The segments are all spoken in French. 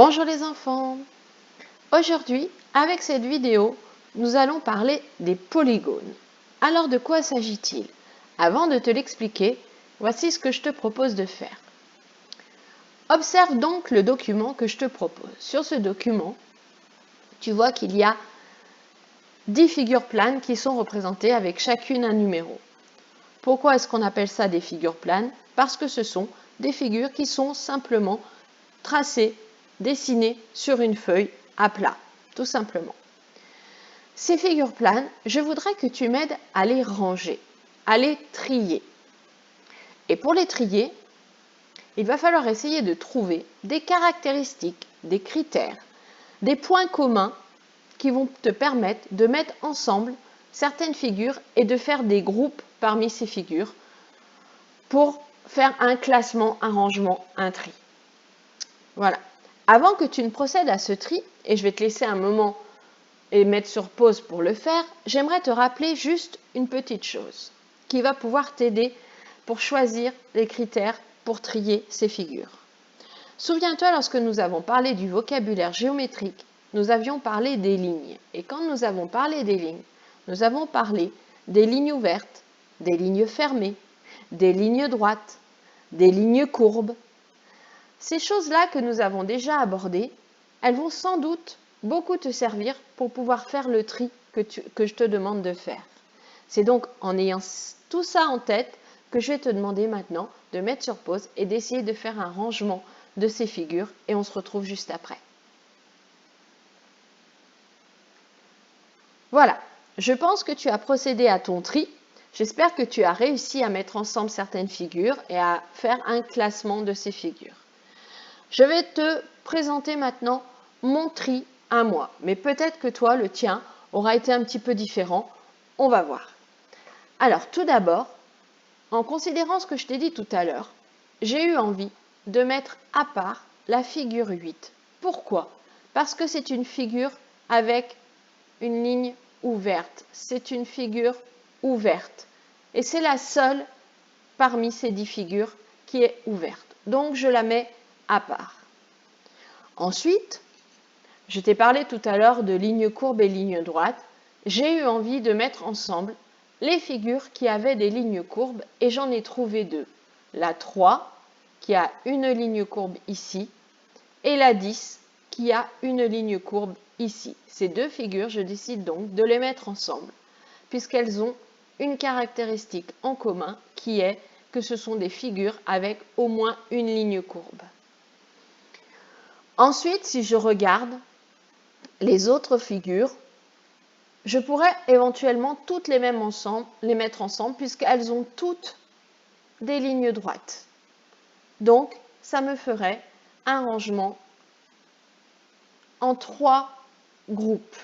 Bonjour les enfants! Aujourd'hui, avec cette vidéo, nous allons parler des polygones. Alors de quoi s'agit-il? Avant de te l'expliquer, voici ce que je te propose de faire. Observe donc le document que je te propose. Sur ce document, tu vois qu'il y a 10 figures planes qui sont représentées avec chacune un numéro. Pourquoi est-ce qu'on appelle ça des figures planes? Parce que ce sont des figures qui sont simplement tracées, dessinées sur une feuille à plat, tout simplement. Ces figures planes, je voudrais que tu m'aides à les ranger, à les trier. Et pour les trier, il va falloir essayer de trouver des caractéristiques, des critères, des points communs qui vont te permettre de mettre ensemble certaines figures et de faire des groupes parmi ces figures pour faire un classement, un rangement, un tri. Voilà. Avant que tu ne procèdes à ce tri, et je vais te laisser un moment et mettre sur pause pour le faire, j'aimerais te rappeler juste une petite chose qui va pouvoir t'aider pour choisir les critères pour trier ces figures. Souviens-toi, lorsque nous avons parlé du vocabulaire géométrique, nous avions parlé des lignes. Et quand nous avons parlé des lignes, nous avons parlé des lignes ouvertes, des lignes fermées, des lignes droites, des lignes courbes. Ces choses-là que nous avons déjà abordées, elles vont sans doute beaucoup te servir pour pouvoir faire le tri que je te demande de faire. C'est donc en ayant tout ça en tête que je vais te demander maintenant de mettre sur pause et d'essayer de faire un rangement de ces figures et on se retrouve juste après. Voilà, je pense que tu as procédé à ton tri. J'espère que tu as réussi à mettre ensemble certaines figures et à faire un classement de ces figures. Je vais te présenter maintenant mon tri à moi, mais peut-être que toi, le tien, aura été un petit peu différent. On va voir. Alors, tout d'abord, en considérant ce que je t'ai dit tout à l'heure, j'ai eu envie de mettre à part la figure 8. Pourquoi? Parce que c'est une figure avec une ligne ouverte. C'est une figure ouverte. Et c'est la seule parmi ces 10 figures qui est ouverte. Donc, je la mets à part. Ensuite, je t'ai parlé tout à l'heure de lignes courbes et lignes droites. J'ai eu envie de mettre ensemble les figures qui avaient des lignes courbes et j'en ai trouvé deux. La 3 qui a une ligne courbe ici et la 10 qui a une ligne courbe ici. Ces deux figures, je décide donc de les mettre ensemble puisqu'elles ont une caractéristique en commun qui est que ce sont des figures avec au moins une ligne courbe. Ensuite, si je regarde les autres figures, je pourrais éventuellement toutes les mettre ensemble puisqu'elles ont toutes des lignes droites. Donc, ça me ferait un rangement en 3 groupes.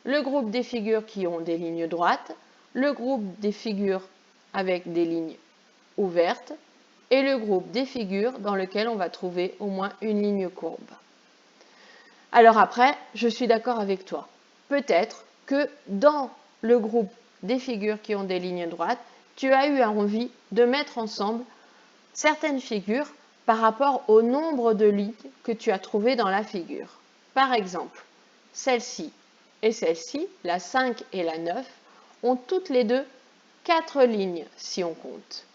Le groupe des figures qui ont des lignes droites, le groupe des figures avec des lignes ouvertes et le groupe des figures dans lequel on va trouver au moins une ligne courbe. Alors après, je suis d'accord avec toi. Peut-être que dans le groupe des figures qui ont des lignes droites, tu as eu envie de mettre ensemble certaines figures par rapport au nombre de lignes que tu as trouvé dans la figure. Par exemple, celle-ci et celle-ci, la 5 et la 9, ont toutes les deux 4 lignes si on compte.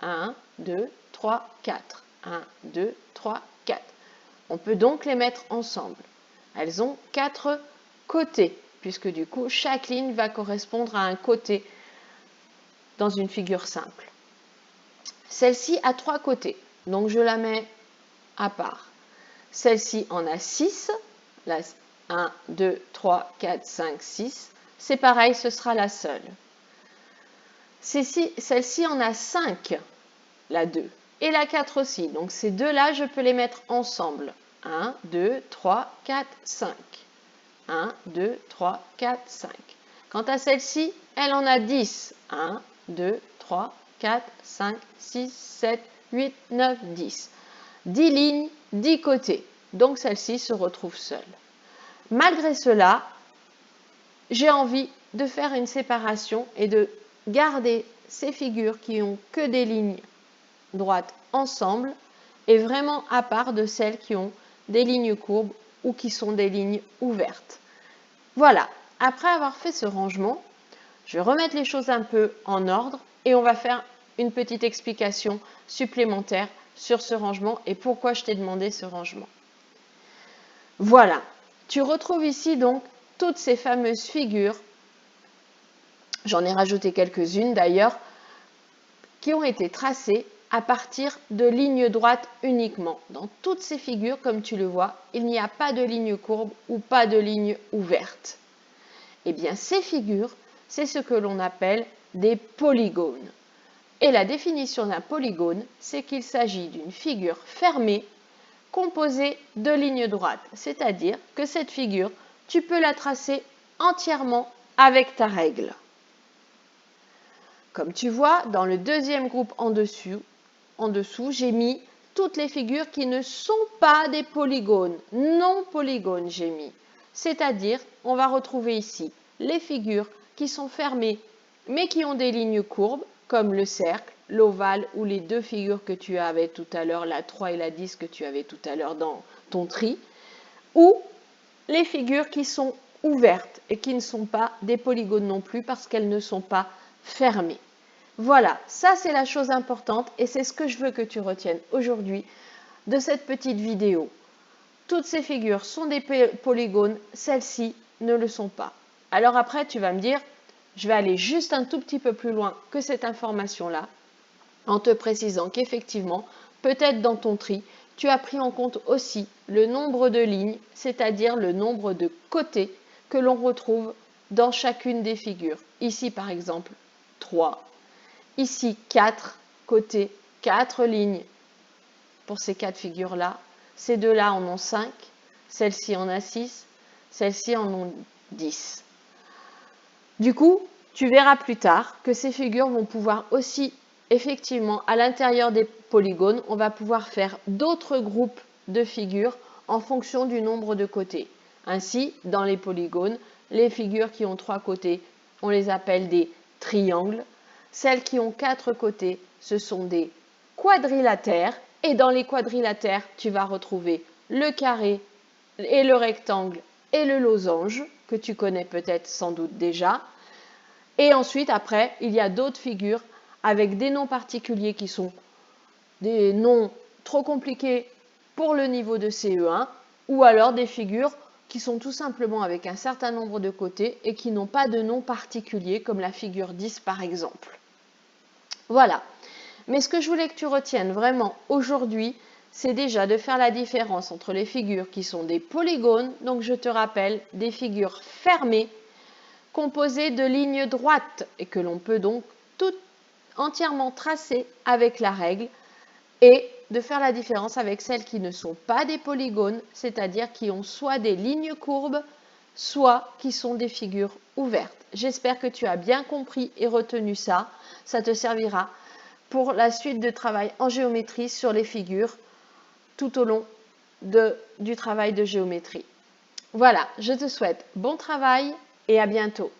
1, 2, 3, 4. 1, 2, 3, 4. On peut donc les mettre ensemble. Elles ont 4 côtés, puisque du coup, chaque ligne va correspondre à un côté dans une figure simple. Celle-ci a 3 côtés, donc je la mets à part. Celle-ci en a 6, 1, 2, 3, 4, 5, 6. C'est pareil, ce sera la seule. Celle-ci en a 5, la 2, et la 4 aussi. Donc ces deux-là, je peux les mettre ensemble. 1, 2, 3, 4, 5. 1, 2, 3, 4, 5. Quant à celle-ci, elle en a 10. 1, 2, 3, 4, 5, 6, 7, 8, 9, 10. 10 lignes, 10 côtés. Donc celle-ci se retrouve seule. Malgré cela, j'ai envie de faire une séparation et de garder ces figures qui ont que des lignes droites ensemble et vraiment à part de celles qui ont des lignes courbes ou qui sont des lignes ouvertes. Voilà, après avoir fait ce rangement, je vais remettre les choses un peu en ordre et on va faire une petite explication supplémentaire sur ce rangement et pourquoi je t'ai demandé ce rangement. Voilà, tu retrouves ici donc toutes ces fameuses figures, j'en ai rajouté quelques-unes d'ailleurs, qui ont été tracées à partir de lignes droites uniquement. Dans toutes ces figures, comme tu le vois, il n'y a pas de ligne courbe ou pas de ligne ouverte. Eh bien, ces figures, c'est ce que l'on appelle des polygones. Et la définition d'un polygone, c'est qu'il s'agit d'une figure fermée composée de lignes droites. C'est-à-dire que cette figure, tu peux la tracer entièrement avec ta règle. Comme tu vois, dans le deuxième groupe en dessous, j'ai mis toutes les figures qui ne sont pas des polygones. Non polygones, j'ai mis. C'est-à-dire, on va retrouver ici les figures qui sont fermées, mais qui ont des lignes courbes, comme le cercle, l'ovale ou les deux figures que tu avais tout à l'heure, la 3 et la 10 que tu avais tout à l'heure dans ton tri, ou les figures qui sont ouvertes et qui ne sont pas des polygones non plus parce qu'elles ne sont pas fermées. Voilà, ça c'est la chose importante et c'est ce que je veux que tu retiennes aujourd'hui de cette petite vidéo. Toutes ces figures sont des polygones, celles-ci ne le sont pas. Alors après, tu vas me dire, je vais aller juste un tout petit peu plus loin que cette information-là, en te précisant qu'effectivement, peut-être dans ton tri, tu as pris en compte aussi le nombre de lignes, c'est-à-dire le nombre de côtés que l'on retrouve dans chacune des figures. Ici, par exemple, 3. Ici, 4 côtés, 4 lignes pour ces 4 figures-là. Ces deux-là en ont 5, celle-ci en a 6, celle-ci en ont 10. Du coup, tu verras plus tard que ces figures vont pouvoir aussi, effectivement, à l'intérieur des polygones, on va pouvoir faire d'autres groupes de figures en fonction du nombre de côtés. Ainsi, dans les polygones, les figures qui ont 3 côtés, on les appelle des triangles. Celles qui ont 4 côtés, ce sont des quadrilatères. Et dans les quadrilatères, tu vas retrouver le carré et le rectangle et le losange, que tu connais peut-être sans doute déjà. Et ensuite, après, il y a d'autres figures avec des noms particuliers qui sont des noms trop compliqués pour le niveau de CE1, ou alors des figures qui sont tout simplement avec un certain nombre de côtés et qui n'ont pas de nom particulier, comme la figure 10 par exemple. Voilà. Mais ce que je voulais que tu retiennes vraiment aujourd'hui, c'est déjà de faire la différence entre les figures qui sont des polygones, donc je te rappelle, des figures fermées, composées de lignes droites et que l'on peut donc tout entièrement tracer avec la règle, et de faire la différence avec celles qui ne sont pas des polygones, c'est-à-dire qui ont soit des lignes courbes, soit qui sont des figures ouvertes. J'espère que tu as bien compris et retenu ça. Ça te servira pour la suite de travail en géométrie sur les figures tout au long du travail de géométrie. Voilà, je te souhaite bon travail et à bientôt.